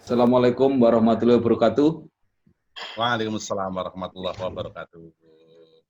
Assalamualaikum warahmatullahi wabarakatuh. Waalaikumsalam warahmatullahi wabarakatuh.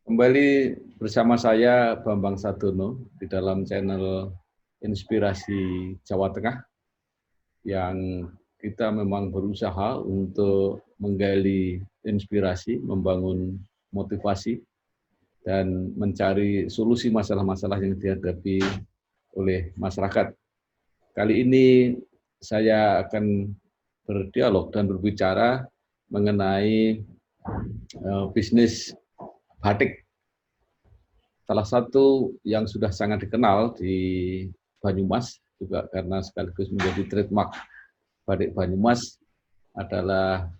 Kembali bersama saya Bambang Sadono di dalam channel Inspirasi Jawa Tengah yang kita memang berusaha untuk menggali inspirasi, membangun motivasi, dan mencari solusi masalah-masalah yang dihadapi oleh masyarakat. Kali ini saya akan berdialog dan berbicara mengenai bisnis batik. Salah satu yang sudah sangat dikenal di Banyumas, juga karena sekaligus menjadi trademark batik Banyumas, adalah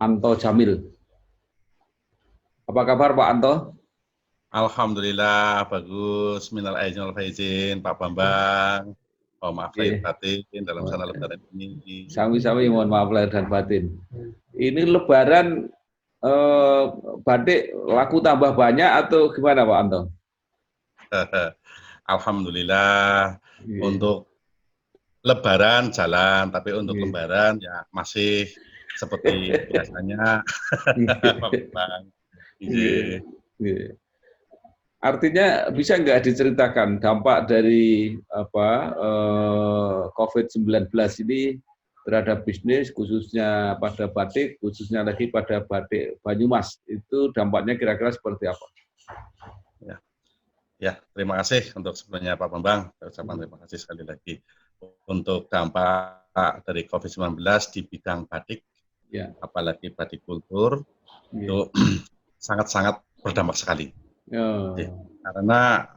Anto Jamil. Apa kabar Pak Anto? Alhamdulillah bagus. Minal aidin wal faizin, Pak Bambang. Oh, maaf lahir batin dalam sana lebaran ini. Sami-sami mohon maaf lahir dan batin. Ini lebaran batik laku tambah banyak atau gimana Pak Anto? Alhamdulillah untuk lebaran jalan, tapi untuk lebaran ya masih seperti biasanya. Pak Bambang. Artinya bisa nggak diceritakan dampak dari COVID-19 ini terhadap bisnis, khususnya pada batik, khususnya lagi pada batik Banyumas, itu dampaknya kira-kira seperti apa? Ya, terima kasih untuk sebelumnya Pak Bambang. Saya ucapkan terima kasih sekali lagi untuk dampak dari COVID-19 di bidang batik, apalagi batik kultur, itu sangat-sangat berdampak sekali. Karena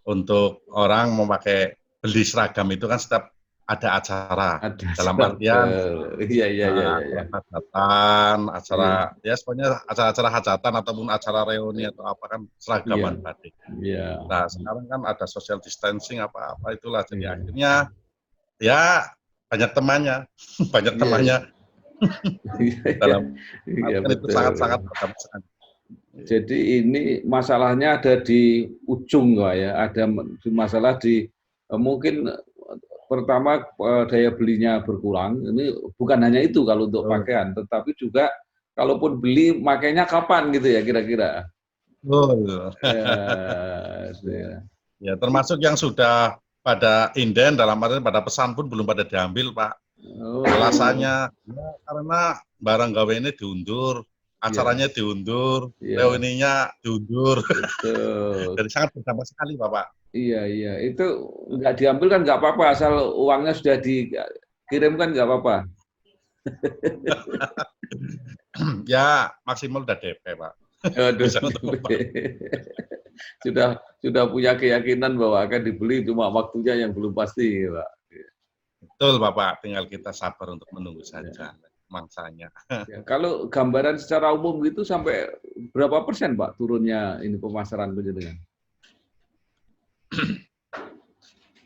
untuk orang memakai beli seragam itu kan setiap ada acara, dalam artian hajatan, acara ya semuanya acara-acara hajatan ataupun acara reuni atau apa kan seragaman batik. Nah sekarang kan ada social distancing apa itulah, jadi akhirnya ya banyak temannya, dalam kan itu sangat-sangat berdampak sekali. Jadi ini masalahnya ada di ujung ya, ada masalah di mungkin pertama daya belinya berkurang. Ini bukan hanya itu kalau untuk pakaian, tetapi juga kalaupun beli makainya kapan gitu ya kira-kira. Ya, termasuk yang sudah pada inden dalam artian pada pesan pun belum pada diambil Pak. Alasannya ya, karena barang gawe ini diundur, acaranya diundur, reuninya diundur. Jadi sangat berdampak sekali Bapak. Iya, itu nggak diambil kan nggak apa-apa, asal uangnya sudah dikirim kan nggak apa-apa. Ya maksimal udah DP Pak. Sudah punya keyakinan bahwa akan dibeli, cuma waktunya yang belum pasti, Pak. Betul Bapak, tinggal kita sabar untuk menunggu saja mangsanya. Kalau gambaran secara umum itu sampai berapa persen Pak turunnya ini pemasaran penjenengan?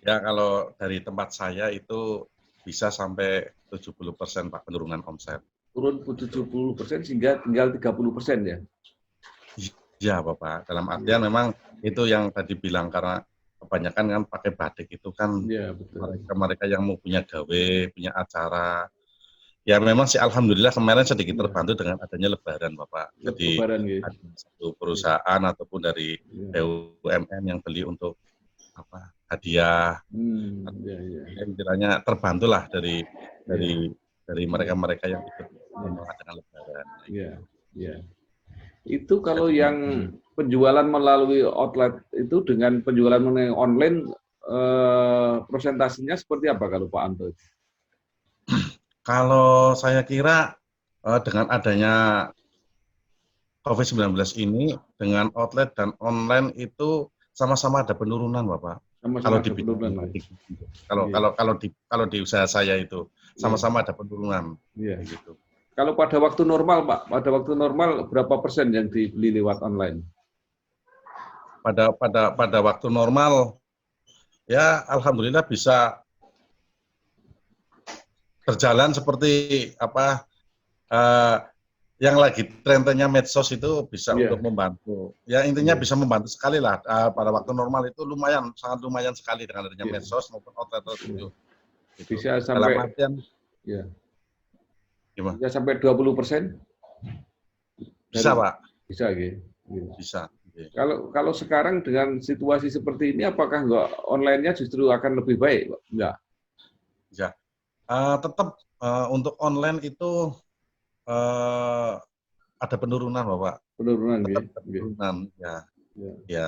Ya kalau dari tempat saya itu bisa sampai 70% Pak penurunan omset. Turun 70% sehingga tinggal 30% ya? Iya Bapak, dalam artian memang itu yang tadi bilang karena kebanyakan kan pakai batik itu kan mereka yang mau punya gawe, punya acara. Ya memang sih alhamdulillah kemarin sedikit terbantu dengan adanya lebaran Bapak. Jadi ada satu perusahaan ataupun dari BUMN yang beli untuk hadiah. Kiranya terbantulah dari mereka-mereka yang ikut mengadakan lebaran. Itu kalau yang penjualan melalui outlet itu dengan penjualan melalui online presentasinya seperti apa kalau Pak Anto? Kalau saya kira dengan adanya COVID-19 ini dengan outlet dan online itu sama-sama ada penurunan Bapak. Kalau di bidang batik, kalau di usaha saya itu sama-sama ada penurunan. Gitu. Kalau pada waktu normal Pak, pada waktu normal berapa persen yang dibeli lewat online? Pada waktu normal, ya alhamdulillah bisa berjalan seperti yang lagi tren-trennya medsos itu bisa untuk membantu. Ya intinya bisa membantu sekali lah. Pada waktu normal itu lumayan, sangat lumayan sekali dengan adanya medsos maupun outlet itu. Gitu. Bisa Dalam sampai artian, ya, gimana? bisa sampai 20% Bisa dari Pak, bisa gitu. bisa. Kalau sekarang dengan situasi seperti ini, apakah nggak online-nya justru akan lebih baik, Pak? Enggak. Ya, tetap untuk online itu ada penurunan, Bapak. Penurunan, Tetap ada gitu. penurunan, ya. Ya. Ya.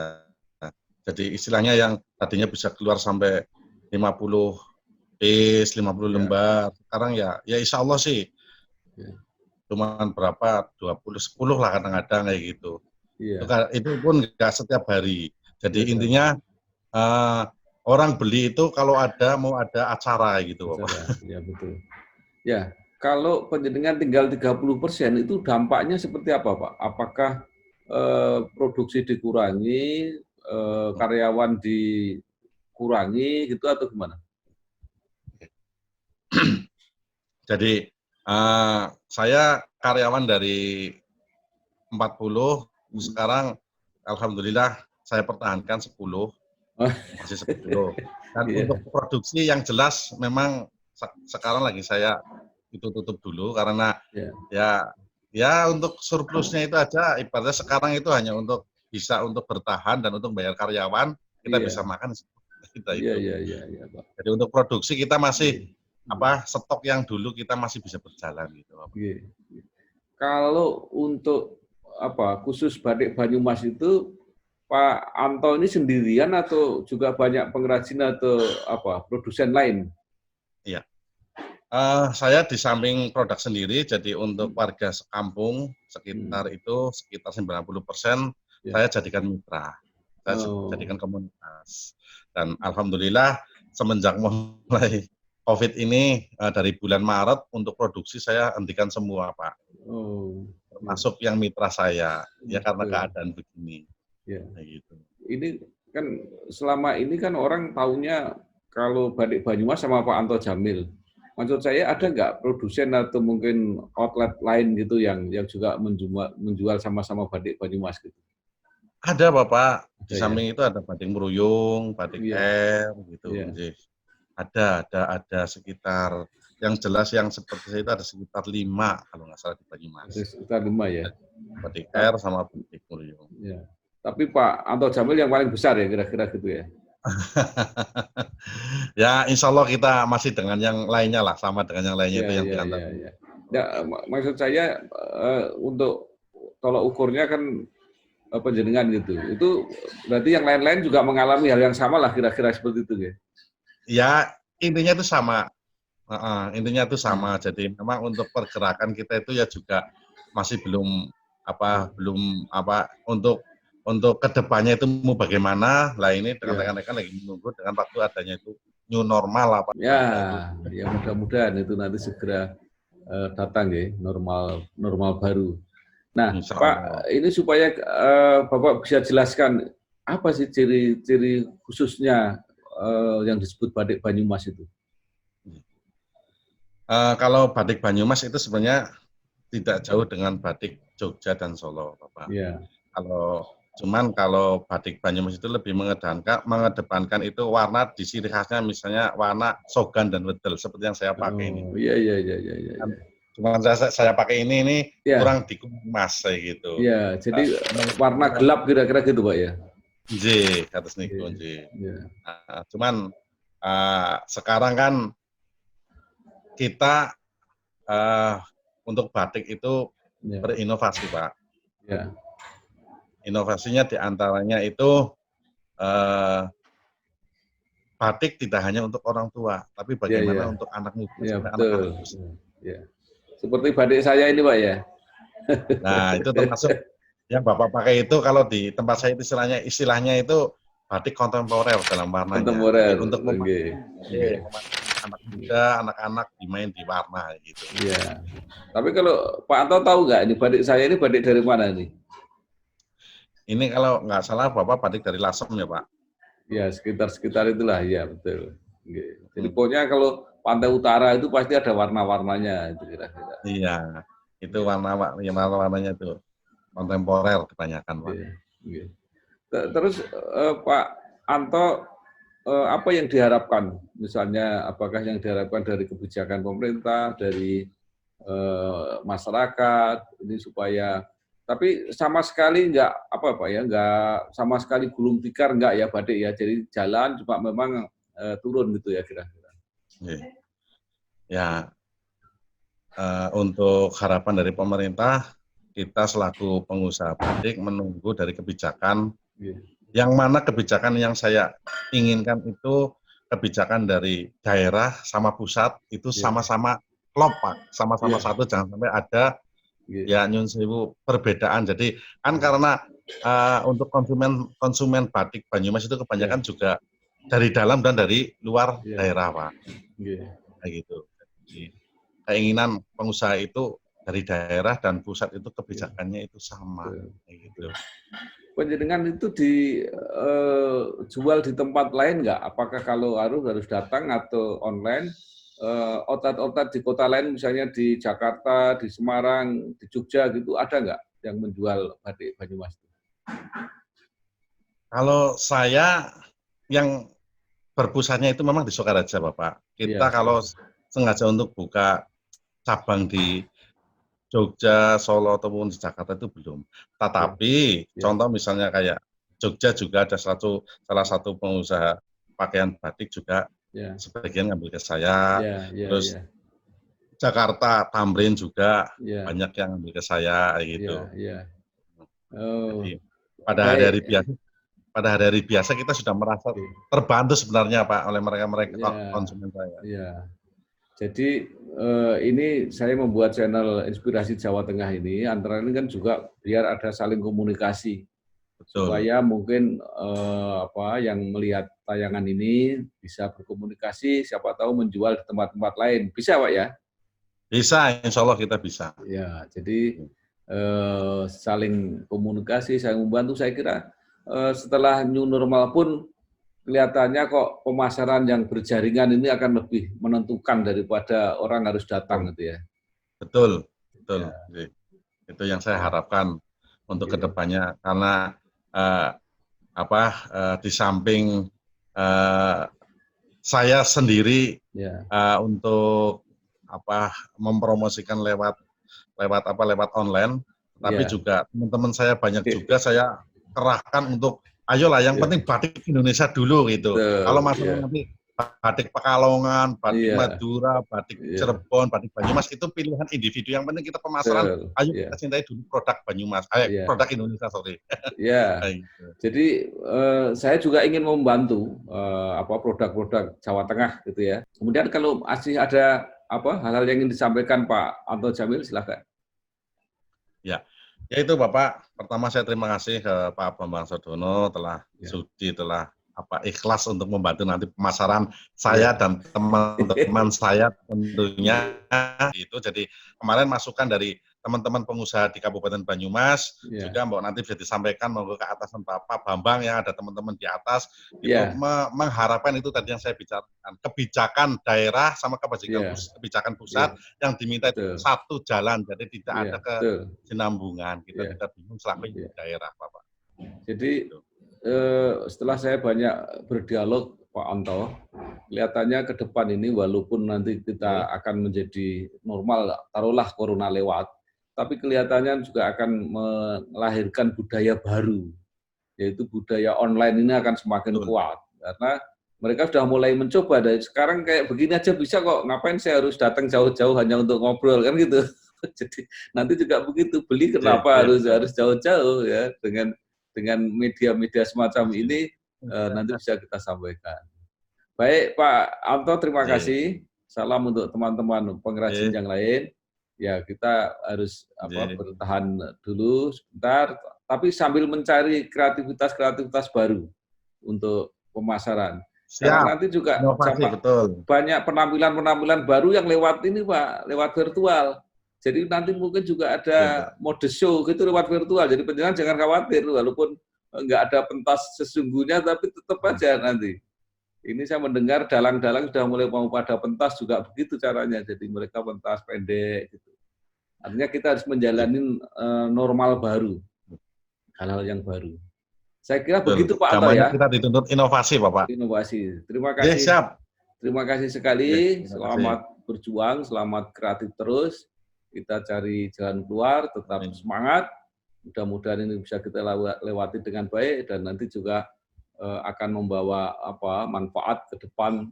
Jadi istilahnya yang tadinya bisa keluar sampai 50 piece, 50 lembar, sekarang ya insya Allah sih cuman berapa, 20, 10 lah kadang-kadang kayak gitu. Itu pun nggak setiap hari. Jadi intinya orang beli itu kalau mau ada acara gitu, Bapak. Ya, betul. Ya, kalau penjenengan tinggal 30% itu dampaknya seperti apa, Pak? Apakah produksi dikurangi, karyawan dikurangi gitu atau gimana? Jadi saya karyawan dari 40, sekarang alhamdulillah saya pertahankan 10, masih 10. Dan untuk produksi yang jelas memang sekarang lagi saya itu tutup dulu karena ya untuk surplusnya itu aja ibaratnya sekarang itu hanya untuk bisa untuk bertahan dan untuk bayar karyawan, kita bisa makan kita itu. Iya, Pak. Jadi untuk produksi kita masih stok yang dulu kita masih bisa berjalan gitu. Kalau untuk khusus batik Banyumas itu Pak Anto ini sendirian atau juga banyak pengrajin atau produsen lain? Iya. Saya di samping produk sendiri, jadi untuk warga sekampung sekitar 90% saya jadikan mitra, saya jadikan komunitas. Dan alhamdulillah semenjak mulai COVID ini dari bulan Maret untuk produksi saya hentikan semua, Pak. Termasuk yang mitra saya, ya karena keadaan begini. Gitu. Ini kan selama ini kan orang taunya kalau batik Banyumas sama Pak Anto Jamil. Maksud saya ada nggak produsen atau mungkin outlet lain gitu yang juga menjual sama-sama batik Banyumas gitu? Ada Bapak, di samping itu ada batik Meruyung, batik gitu. Ada sekitar, yang jelas yang seperti saya itu ada sekitar 5 kalau nggak salah di Banyumas. Sekitar 5 ya? Batik sama batik Meruyung. Ya. Tapi Pak Anto Jamil yang paling besar ya kira-kira gitu ya? Ya insya Allah kita masih dengan yang lainnya lah, sama dengan yang lainnya itu yang diantar. Ya, maksud saya untuk tolak ukurnya kan penjenengan gitu. Itu berarti yang lain-lain juga mengalami hal yang sama lah kira-kira seperti itu ya? Ya, intinya itu sama. Intinya itu sama. Jadi memang untuk pergerakan kita itu ya juga masih belum untuk kedepannya itu mau bagaimana. Lah ini dengan rekan-rekan lagi menunggu dengan waktu adanya itu new normal apa. Ya mudah-mudahan itu nanti segera datang ya normal baru. Nah, Pak, ini supaya Bapak bisa jelaskan apa sih ciri-ciri khususnya yang disebut batik Banyumas itu? Kalau batik Banyumas itu sebenarnya tidak jauh dengan batik Jogja dan Solo, Bapak. Kalau batik Banyumas itu lebih mengedepankan itu warna di ciri khasnya, misalnya warna sogan dan wedel seperti yang saya pakai ini. Iya. Cuman saya pakai ini kurang dikemas kayak gitu. Iya, jadi warna gelap kira-kira gitu, Pak ya. Atas niku cuman sekarang kan kita untuk batik itu berinovasi, Pak. Inovasinya diantaranya itu batik tidak hanya untuk orang tua, tapi bagaimana untuk anak muda sampai anak-anak besar. Seperti batik saya ini, Pak ya. Nah, itu termasuk yang Bapak pakai itu kalau di tempat saya istilahnya itu batik kontemporer dalam warnanya. Kontemporer. Untuk anak muda, anak-anak dimain di warna gitu. Iya. Tapi kalau Pak Anto tahu nggak ini batik saya ini batik dari mana nih? Ini kalau nggak salah Bapak batik dari Lasem ya, Pak? Ya, sekitar itulah, ya betul. Jadi pokoknya kalau pantai utara itu pasti ada warna-warnanya itu kira-kira. Iya, itu warna-warnanya itu kontemporer kebanyakan, Pak. Terus Pak Anto apa yang diharapkan? Misalnya, apakah yang diharapkan dari kebijakan pemerintah, dari masyarakat, ini supaya, tapi sama sekali nggak apa ya, nggak sama sekali gulung tikar nggak ya Badik ya. Jadi jalan cuma memang turun gitu ya kira-kira. Ya, untuk harapan dari pemerintah, kita selaku pengusaha batik menunggu dari kebijakan, yang mana kebijakan yang saya inginkan itu kebijakan dari daerah sama pusat itu sama-sama klop, Pak, sama-sama satu, jangan sampai ada ya nyun sewu perbedaan. Jadi kan karena untuk konsumen batik Banyumas itu kebanyakan juga dari dalam dan dari luar daerah, Pak. Kayak gitu. Jadi, keinginan pengusaha itu dari daerah dan pusat itu kebijakannya itu sama, kayak gitu. Penjaringan itu dijual di tempat lain nggak? Apakah kalau harus datang atau online? Outlet-outlet di kota lain, misalnya di Jakarta, di Semarang, di Jogja gitu, ada nggak yang menjual batik Banyumas? Kalau saya yang berpusatnya itu memang di Sokaraja, Bapak. Kita kalau sengaja untuk buka cabang di Jogja, Solo, ataupun di Jakarta itu belum. Tetapi contoh misalnya kayak Jogja juga ada salah satu pengusaha pakaian batik juga sebagian ngambil ke saya. Terus Jakarta, Tamrin juga banyak yang ngambil ke saya gitu. Jadi pada hari-hari biasa kita sudah merasa terbantu sebenarnya Pak oleh mereka konsumen saya. Jadi ini saya membuat channel Inspirasi Jawa Tengah ini, antara ini kan juga biar ada saling komunikasi. Betul. Supaya mungkin yang melihat tayangan ini bisa berkomunikasi, siapa tahu menjual di tempat-tempat lain. Bisa Pak ya? Bisa, insya Allah kita bisa. Ya, jadi saling komunikasi, saling membantu. Saya kira setelah new normal pun kelihatannya kok pemasaran yang berjaringan ini akan lebih menentukan daripada orang harus datang gitu ya. Betul. Ya. Itu yang saya harapkan untuk kedepannya, karena di samping saya sendiri untuk mempromosikan lewat online, tapi juga teman-teman saya banyak juga saya kerahkan untuk ayolah yang penting batik Indonesia dulu gitu. Kalau masalah nanti batik Pekalongan, batik Madura, batik Cirebon, batik Banyumas itu pilihan individu. Yang penting kita pemasaran, ayo kita cintai dulu produk Banyumas, produk Indonesia, sorry. Jadi saya juga ingin membantu produk-produk Jawa Tengah gitu ya. Kemudian kalau masih ada hal-hal yang ingin disampaikan Pak Anto Jamil, silakan. Ya itu Bapak, pertama saya terima kasih ke Pak Bambang Sodono telah ikhlas untuk membantu nanti pemasaran saya dan teman-teman saya tentunya itu. Jadi kemarin masukan dari teman-teman pengusaha di Kabupaten Banyumas juga nanti bisa disampaikan ke atasan Pak Bambang ya, ada teman-teman di atas itu mengharapkan itu tadi yang saya bicarakan, kebijakan daerah sama kebijakan pusat yang diminta itu satu jalan, jadi tidak ada kesinambungan, kita tidak bingung selama itu daerah Bapak. Jadi setelah saya banyak berdialog Pak Anto, kelihatannya ke depan ini walaupun nanti kita akan menjadi normal, taruhlah corona lewat, tapi kelihatannya juga akan melahirkan budaya baru, yaitu budaya online ini akan semakin kuat, karena mereka sudah mulai mencoba dari sekarang kayak begini aja bisa kok, ngapain saya harus datang jauh-jauh hanya untuk ngobrol kan gitu. Jadi nanti juga begitu, beli kenapa harus jauh-jauh ya, dengan media-media semacam ini nanti bisa kita sampaikan. Baik Pak Anto, terima kasih. Salam untuk teman-teman pengrajin yang lain. Ya kita harus bertahan dulu sebentar, tapi sambil mencari kreativitas baru untuk pemasaran. Karena nanti juga banyak penampilan baru yang lewat ini Pak, lewat virtual. Jadi nanti mungkin juga ada mode show gitu lewat virtual. Jadi penjenengan jangan khawatir, walaupun nggak ada pentas sesungguhnya, tapi tetap aja nanti. Ini saya mendengar dalang-dalang sudah mulai mau pada pentas juga begitu caranya. Jadi mereka pentas pendek gitu. Artinya kita harus menjalani normal baru, hal-hal yang baru. Saya kira begitu Pak Anto Zamannya ya. kita dituntut inovasi, Bapak. Inovasi. Terima kasih. Siap. Terima kasih sekali. Selamat berjuang, selamat kreatif terus. Kita cari jalan keluar, tetap semangat. Mudah-mudahan ini bisa kita lewati dengan baik dan nanti juga akan membawa manfaat ke depan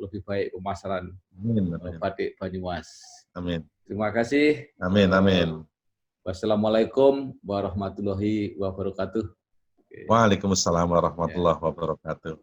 lebih baik pemasaran batik Banyumas. Amin. Terima kasih. Amin. Wassalamualaikum warahmatullahi wabarakatuh. Waalaikumsalam warahmatullahi wabarakatuh.